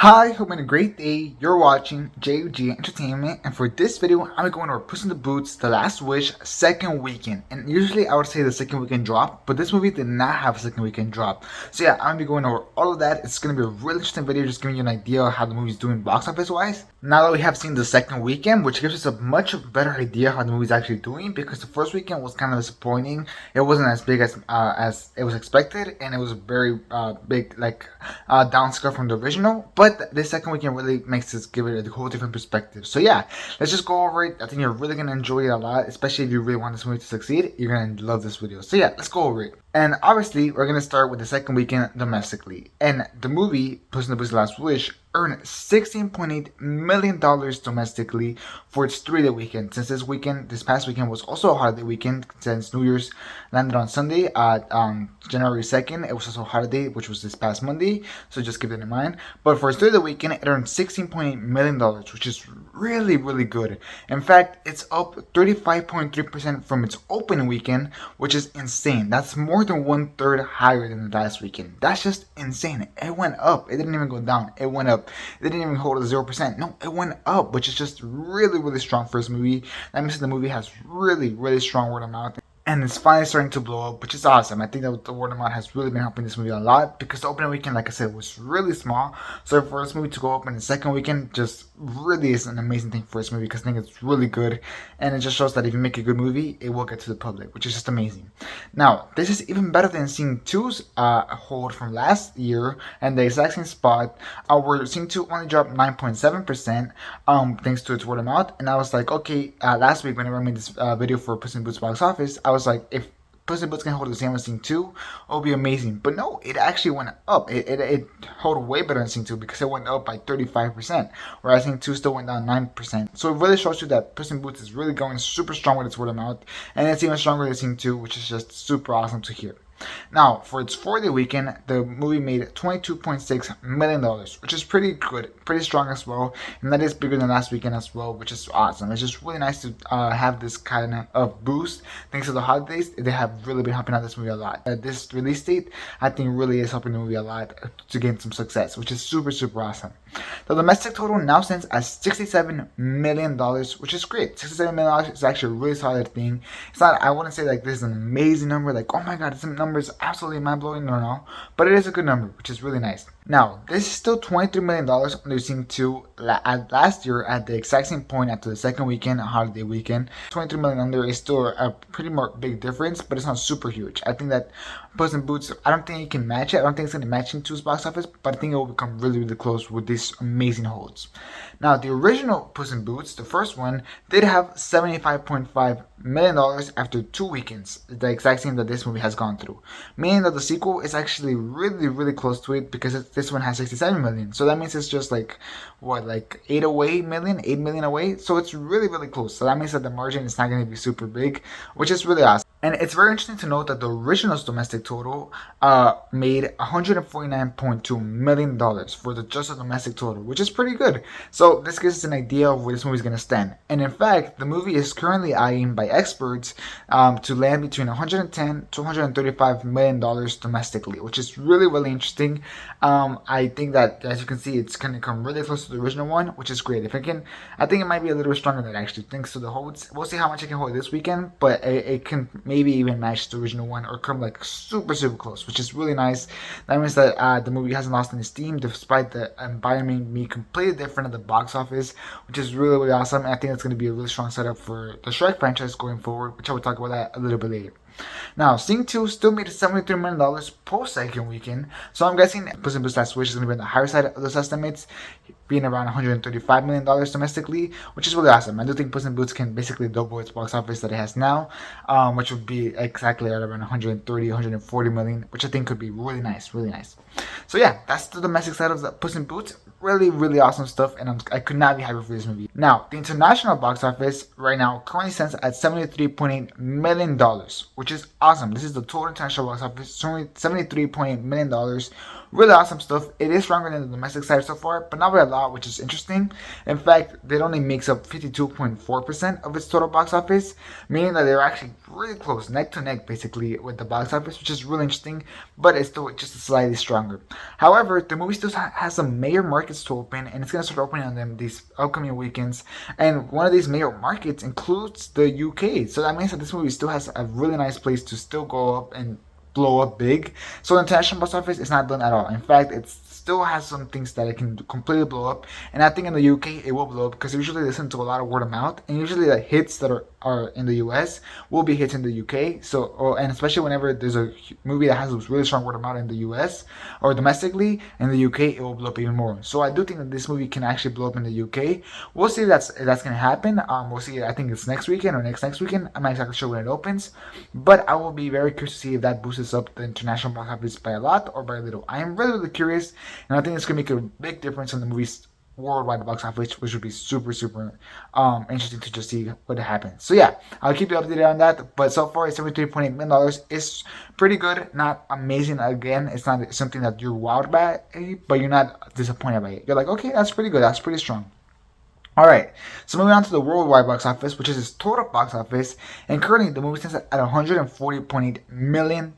Hi, hope you had a great day. You're watching JUG Entertainment, and for this video, I'm going over Puss in the Boots: The Last Wish second weekend. And usually I would say the second weekend drop, but this movie did not have a second weekend drop. So yeah, I'm gonna be going over all of that. It's gonna be a really interesting video, just giving you an idea of how the movie's doing box office wise. Now that we have seen the second weekend, which gives us a much better idea how the movie's actually doing, because the first weekend was kind of disappointing. It wasn't as big as it was expected, and it was a very big downscale from the original. But this second weekend really makes us give it a whole different perspective. So yeah, let's just go over it. I think you're really gonna enjoy it a lot, especially if you really want this movie to succeed. You're gonna love this video. So yeah, let's go over it. And obviously, we're gonna start with the second weekend domestically. And the movie Puss in the Boots: Last Wish earned $16.8 million domestically for its 3-day weekend. Since this past weekend was also a holiday weekend, since New Year's landed on Sunday, January 2nd, it was also a holiday, which was this past Monday, so just keep that in mind. But for its 3-day weekend, it earned $16.8 million, which is really, really good. In fact, it's up 35.3% from its opening weekend, which is insane. That's more than 1/3 higher than the last weekend. That's just insane. It went up. It didn't even go down. It went up. It didn't even hold at 0%. No, it went up, which is just really, really strong for this movie. That means the movie has really, really strong word of mouth. And it's finally starting to blow up, which is awesome. I think that the word of mouth has really been helping this movie a lot, because the opening weekend, like I said, was really small. So for this movie to go up in the second weekend just really is an amazing thing for this movie, because I think it's really good. And it just shows that if you make a good movie, it will get to the public, which is just amazing. Now, this is even better than Scene 2's hold from last year, and the exact same spot, where Scene 2 only dropped 9.7%, thanks to its word of mouth. And I was like, okay, last week whenever I made this video for Puss in Boots box office, I was like, if Puss in Boots can hold the same as Scene 2, it'll be amazing. But no, it actually went up. It held way better than Scene 2, because it went up by 35%, whereas Scene 2 still went down 9%. So it really shows you that Puss in Boots is really going super strong with its word of mouth, and it's even stronger than Scene 2, which is just super awesome to hear. Now, for its 4-day weekend, the movie made $22.6 million, which is pretty good, pretty strong as well, and that is bigger than last weekend as well, which is awesome. It's just really nice to have this kind of boost thanks to the holidays. They have really been helping out this movie a lot. This release date, I think, really is helping the movie a lot to gain some success, which is super, super awesome. The domestic total now stands at $67 million, which is great. $67 million is actually a really solid thing. It's not, I wouldn't say like this is an amazing number, like, oh my god, this number is absolutely mind-blowing, no, but it is a good number, which is really nice. Now, this is still $23 million under Scene 2 last year at the exact same point after the second weekend, holiday weekend. $23 million under is still a pretty more big difference, but it's not super huge. I think that Puss in Boots, I don't think it can match it. I don't think it's going to match Scene 2's box office, but I think it will become really, really close with these amazing holds. Now, the original Puss in Boots, the first one, did have $75.5 million after 2 weekends, the exact same that this movie has gone through. Meaning that the sequel is actually really, really close to it, because this one has 67 million. So that means it's just like, what, like 8 million away? So it's really, really close. So that means that the margin is not going to be super big, which is really awesome. And it's very interesting to note that the original's domestic total made $149.2 million for just the domestic total, which is pretty good. So this gives us an idea of where this movie is going to stand. And in fact, the movie is currently eyeing by experts to land between $110 to $135 million domestically, which is really, really interesting. I think that, as you can see, it's going to come really close to the original one, which is great. If it can, I think it might be a little bit stronger than that, actually, thanks to the holds. We'll see how much it can hold this weekend, but it can maybe even match the original one or come like super, super close, which is really nice. That means that the movie hasn't lost any steam, despite the environment being completely different at the box office, which is really, really awesome. And I think it's going to be a really strong setup for the Shrek franchise going forward, which I will talk about that a little bit later. Now, Scene 2 still made $73 million post second weekend, so I'm guessing Puss in Boots: Last Wish is going to be on the higher side of those estimates, being around $135 million domestically, which is really awesome. I do think Puss in Boots can basically double its box office that it has now, which would be exactly at around 130, 140 million, which I think could be really nice, really nice. So yeah, that's the domestic side of the Puss in Boots. Really, really awesome stuff, and I could not be happy for this movie. Now, the international box office right now currently stands at $73.8 million, which is awesome. This is the total international box office, $73.8 million Really awesome stuff. It is stronger than the domestic side so far, but not by a lot, which is interesting. In fact, it only makes up 52.4% of its total box office, meaning that they're actually really close, neck to neck, basically, with the box office, which is really interesting, but it's still just slightly stronger. However, the movie still has some major markets to open, and it's going to start opening on them these upcoming weekends. And one of these major markets includes the UK. So that means that this movie still has a really nice place to still go up and blow up big. So the international box office is not done at all. In fact, it still has some things that it can completely blow up. And I think in the UK it will blow up because usually they listen to a lot of word of mouth, and usually the hits that are in the US will be hits in the UK. So and especially whenever there's a movie that has a really strong word of mouth in the US or domestically, in the UK it will blow up even more. So I do think that this movie can actually blow up in the UK. We'll see if that's gonna happen. We'll see. I think it's next weekend or next weekend. I'm not exactly sure when it opens, but I will be very curious to see if that boosts up the international box office by a lot or by a little. I am really curious, and I think it's gonna make a big difference in the movie's worldwide box office, which would be super interesting to just see what happens. So yeah, I'll keep you updated on that. But so far, it's $73.8 million. It's pretty good, not amazing. Again, it's not something that you're wowed by, but you're not disappointed by it. You're like, okay, that's pretty good. That's pretty strong. Alright, so moving on to the worldwide box office, which is its total box office, and currently the movie stands at $140.8 million,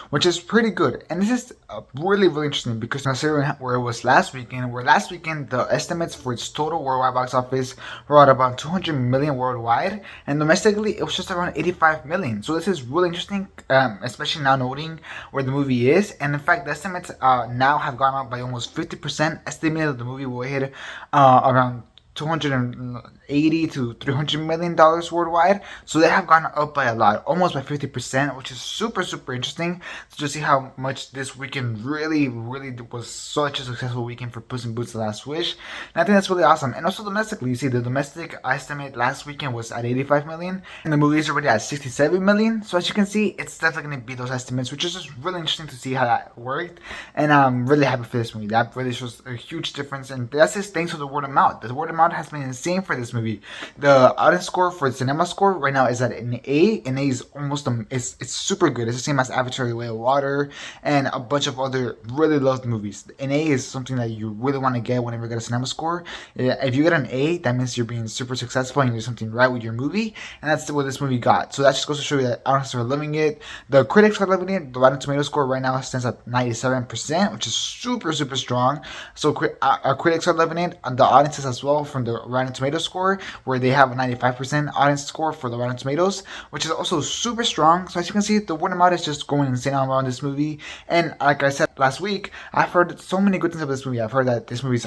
which is pretty good. And this is really interesting because considering where it was last weekend, the estimates for its total worldwide box office were at about 200 million worldwide, and domestically it was just around 85 million. So this is really interesting, especially now noting where the movie is. And in fact, the estimates now have gone up by almost 50%, estimated that the movie will hit around $280 to $300 million worldwide. So they have gone up by a lot, almost by 50%, which is super interesting to just see how much this weekend really was such a successful weekend for Puss in Boots: The Last Wish. And I think that's really awesome. And also domestically, you see the domestic estimate last weekend was at 85 million, and the movie is already at 67 million. So as you can see, it's definitely going to beat those estimates, which is just really interesting to see how that worked. And I'm really happy for this movie. That really shows a huge difference, and that's just thanks to the word of mouth. The word of mouth has been insane for this movie. The audience score for Cinemascore right now is at an A. An A is almost it's super good. It's the same as Avatar: The Way of Water and a bunch of other really loved movies. An A is something that you really want to get whenever you get a Cinemascore. If you get an A, that means you're being super successful and you do something right with your movie, and that's what this movie got. So that just goes to show you that audiences are loving it. The critics are loving it. The Rotten Tomato score right now stands at 97%, which is super strong. So our critics are loving it, and the audiences as well from the Rotten Tomato score, where they have a 95% audience score for the Rotten Tomatoes, which is also super strong. So as you can see, the word of mouth is just going insane around this movie. And like I said last week, I've heard so many good things about this movie. I've heard that this movie is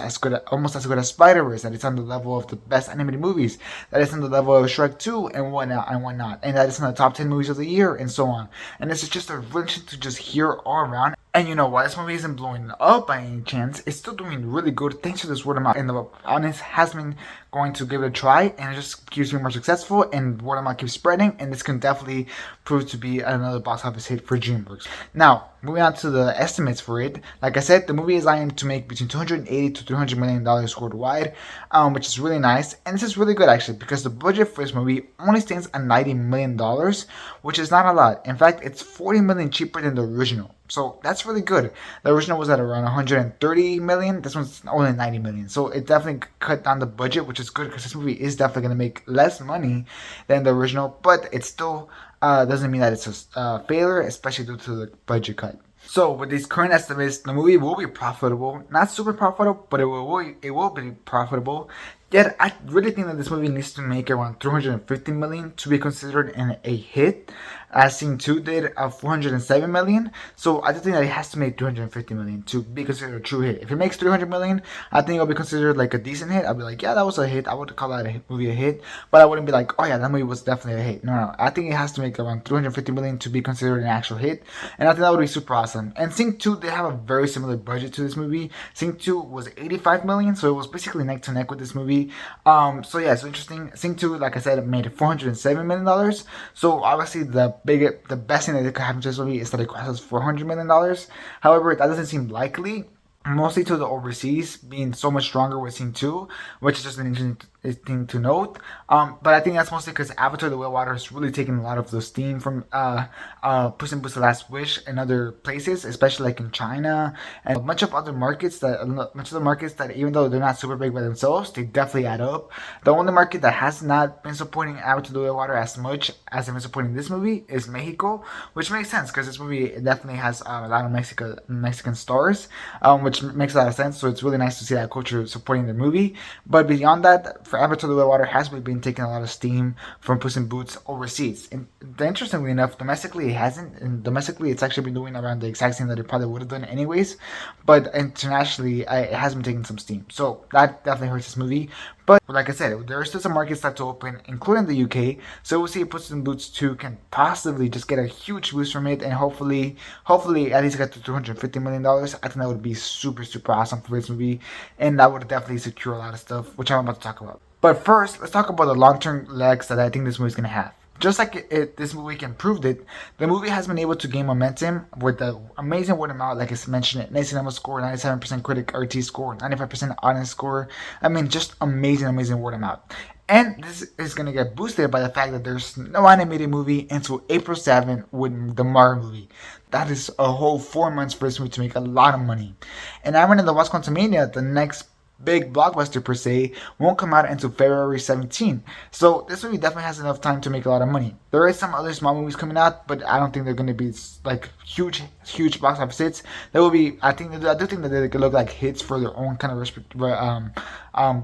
almost as good as Spider-Verse, that it's on the level of the best animated movies, that it's on the level of Shrek 2 and whatnot, and that it's in the top 10 movies of the year and so on. And this is just a really interesting to just hear all around. And you know why this movie isn't blowing up by any chance? It's still doing really good thanks to this word of mouth. And the audience has been going to give it a try, and it just keeps being more successful, and word of mouth keeps spreading, and this can definitely prove to be another box office hit for DreamWorks. Now, moving on to the estimates for it. Like I said, the movie is aimed to make between $280 to $300 million worldwide, which is really nice. And this is really good actually, because the budget for this movie only stands at $90 million, which is not a lot. In fact, it's $40 million cheaper than the original. So that's really good. The original was at around 130 million. This one's only 90 million. So it definitely cut down the budget, which is good because this movie is definitely going to make less money than the original. But it still doesn't mean that it's a failure, especially due to the budget cut. So with these current estimates, the movie will be profitable. Not super profitable, but it will be profitable. Yet I really think that this movie needs to make around 350 million to be considered a hit, as Sing 2 did 407 million. So I just think that it has to make 350 million to be considered a true hit. If it makes 300 million, I think it'll be considered like a decent hit. I'll be like, yeah, that was a hit. I would call that movie a hit, but I wouldn't be like, oh yeah, that movie was definitely a hit. No, I think it has to make around 350 million to be considered an actual hit, and I think that would be super awesome. And Sing 2, they have a very similar budget to this movie. Sing 2 was 85 million, so it was basically neck to neck with this movie. So yeah, it's interesting. Sing 2, like I said, it made $407 million. So obviously the best thing that could happen to this movie is that it crosses $400 million. However, that doesn't seem likely, mostly to the overseas being so much stronger with Sing 2, which is just an thing to note. But I think that's mostly because Avatar: The Way of Water is really taking a lot of the steam from Puss in Boots: The Last Wish and other places, especially like in China and a bunch of other markets that even though they're not super big by themselves, they definitely add up. The only market that has not been supporting Avatar: The Way of Water as much as they've been supporting this movie is Mexico, which makes sense because this movie definitely has a lot of Mexican stars, which makes a lot of sense. So it's really nice to see that culture supporting the movie. But beyond that, for Avatar: The Way of Water has really been taking a lot of steam from Puss in Boots overseas. And interestingly enough, domestically it hasn't. And domestically, it's actually been doing around the exact same that it probably would have done anyways. But internationally, it has been taking some steam. So that definitely hurts this movie. But like I said, there are still some markets that to open, including the UK. So we'll see if Puss in Boots 2 can possibly just get a huge boost from it, and hopefully at least get to $250 million. I think that would be super, super awesome for this movie, and that would definitely secure a lot of stuff, which I'm about to talk about. But first, let's talk about the long-term legs that I think this movie is gonna have. Just like this movie can prove it, the movie has been able to gain momentum with the amazing word of mouth, like I mentioned, it. Nice cinema score, 97% critic RT score, 95% audience score. I mean, just amazing word of mouth. And this is going to get boosted by the fact that there's no animated movie until April 7th with the Mario movie. That is a whole 4 months for this movie to make a lot of money. And I went in the West Quantumania, the next big blockbuster per se, won't come out until February 17. So this movie definitely has enough time to make a lot of money. There is some other small movies coming out, but I don't think they're going to be like huge box office hits. There will be, I do think that they could look like hits for their own kind of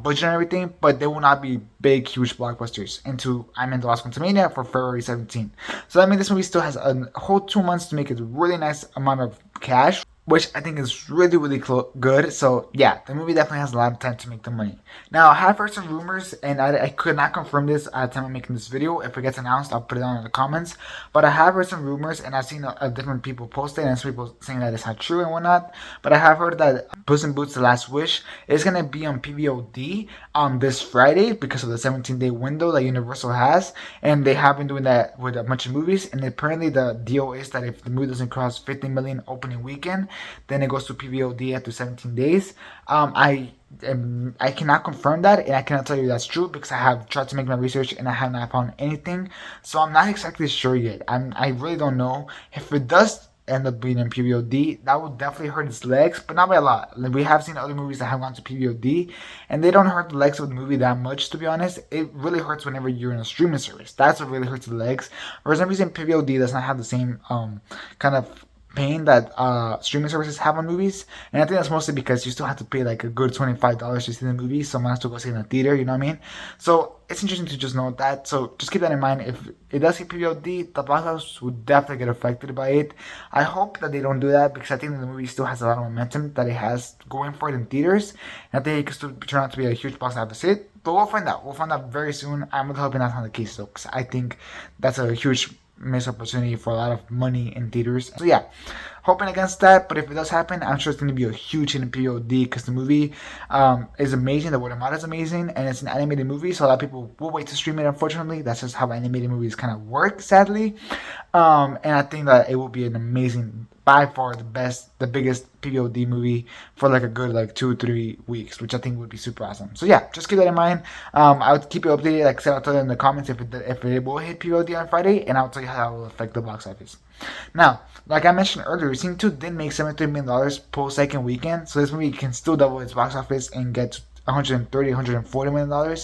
budget and everything, but they will not be big, huge blockbusters into I'm in the Last Quantumania for February 17. So that means this movie still has a whole 2 months to make a really nice amount of cash, which I think is really good. So yeah, the movie definitely has a lot of time to make the money. Now I have heard some rumors, and I could not confirm this at the time of making this video. If it gets announced, I'll put it down in the comments. But I have heard some rumors, and I've seen different people post it, and some people saying that it's not true and whatnot. But I have heard that Puss in Boots: The Last Wish is gonna be on PVOD this Friday because of the 17-day window that Universal has, and they have been doing that with a bunch of movies. And apparently the deal is that if the movie doesn't cross 50 million opening weekend, then it goes to PVOD after 17 days. I cannot confirm that, and I cannot tell you that's true because I have tried to make my research and I have not found anything. So I'm not exactly sure yet. I really don't know. If it does end up being in PVOD, that would definitely hurt its legs, but not by a lot. We have seen other movies that have gone to PVOD, and they don't hurt the legs of the movie that much, to be honest. It really hurts whenever you're in a streaming service. That's what really hurts the legs. For some reason, PVOD does not have the same kind of pain that streaming services have on movies, and I think that's mostly because you still have to pay like a good $25 to see the movie, so I have to go see it in the theater, you know what I mean? So it's interesting to just note that, so just keep that in mind. If it does hit PVOD, the box office would definitely get affected by it. I hope that they don't do that because I think that the movie still has a lot of momentum that it has going for it in theaters, and I think it could still turn out to be a huge box office hit, but we'll find out. We'll find out very soon. I'm really hoping that's not the case though, because I think that's a huge missed opportunity for a lot of money in theaters. So yeah, hoping against that, but if it does happen, I'm sure it's going to be a huge hit in POD because the movie is amazing. The word of mouth is amazing, and it's an animated movie, so a lot of people will wait to stream it. Unfortunately, that's just how animated movies kind of work, sadly. And I think that it will be an amazing, by far the biggest PVOD movie for like a good like 2-3 weeks, which I think would be super awesome. So yeah, just keep that in mind. I'll keep you updated. Like I said, I'll tell you in the comments if it will hit PVOD on Friday, and I'll tell you how it will affect the box office. Now, like I mentioned earlier, Scene 2 did make $73 million post second weekend, so this movie can still double its box office and get to $140 million,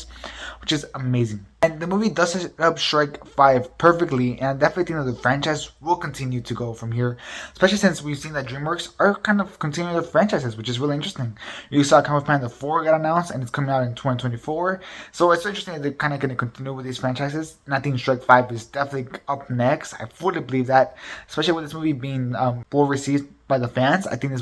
which is amazing. And the movie does set up Shrek 5 perfectly, and I definitely think that the franchise will continue to go from here, especially since we've seen that DreamWorks are kind of continuing the franchises, which is really interesting. You saw Kung Fu Panda 4 got announced, and it's coming out in 2024, so it's interesting that they're kind of going to continue with these franchises, and I think Shrek 5 is definitely up next. I fully believe that, especially with this movie being well received by the fans. I think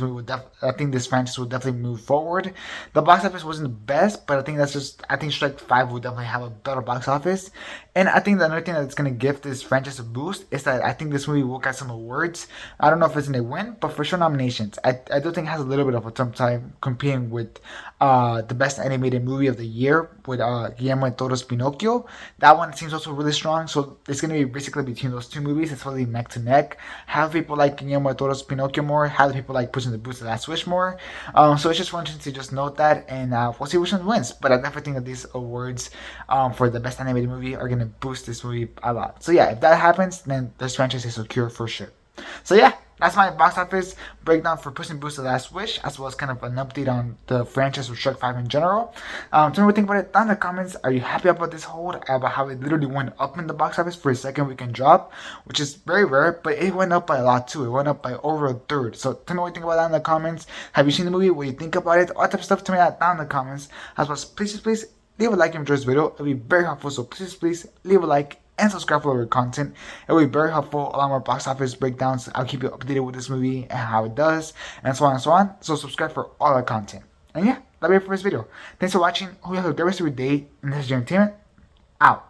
this franchise will definitely move forward. The box office wasn't the best, but I think Shrek 5 will definitely have a better box office. And I think the another thing that's going to give this franchise a boost is that I think this movie will get some awards. I don't know if it's going to win, but for sure nominations. I do think it has a little bit of a tough time competing with the best animated movie of the year with Guillermo and Toro's Pinocchio. That one seems also really strong, so it's going to be basically between those two movies. It's really neck to neck. Have people like Guillermo and Toro's Pinocchio more, more? How do people like Puss in the Boots: The Last Wish more? So it's just wanting to just note that, and we'll see which one wins. But I definitely think that these awards for the best animated movie are gonna boost this movie a lot. So yeah, if that happens, then this franchise is secure for sure. So yeah, that's my box office breakdown for Puss in Boots: The Last Wish, as well as kind of an update on the franchise of Shrek 5 in general. Tell me what you think about it down in the comments. Are you happy about this hold? About how it literally went up in the box office for a second weekend drop, which is very rare, but it went up by a lot too. It went up by over a third. So tell me what you think about that in the comments. Have you seen the movie? What do you think about it? All that type of stuff. Tell me that down in the comments. As well as please leave a like if you enjoyed this video. It'll be very helpful. So please leave a like and subscribe for other content. It will be very helpful. A lot more box office breakdowns. I'll keep you updated with this movie and how it does, and so on and so on. So subscribe for all the content. And yeah, that'll be it for this video. Thanks for watching. Hope you have a great rest of your day. And this is your entertainment. Out.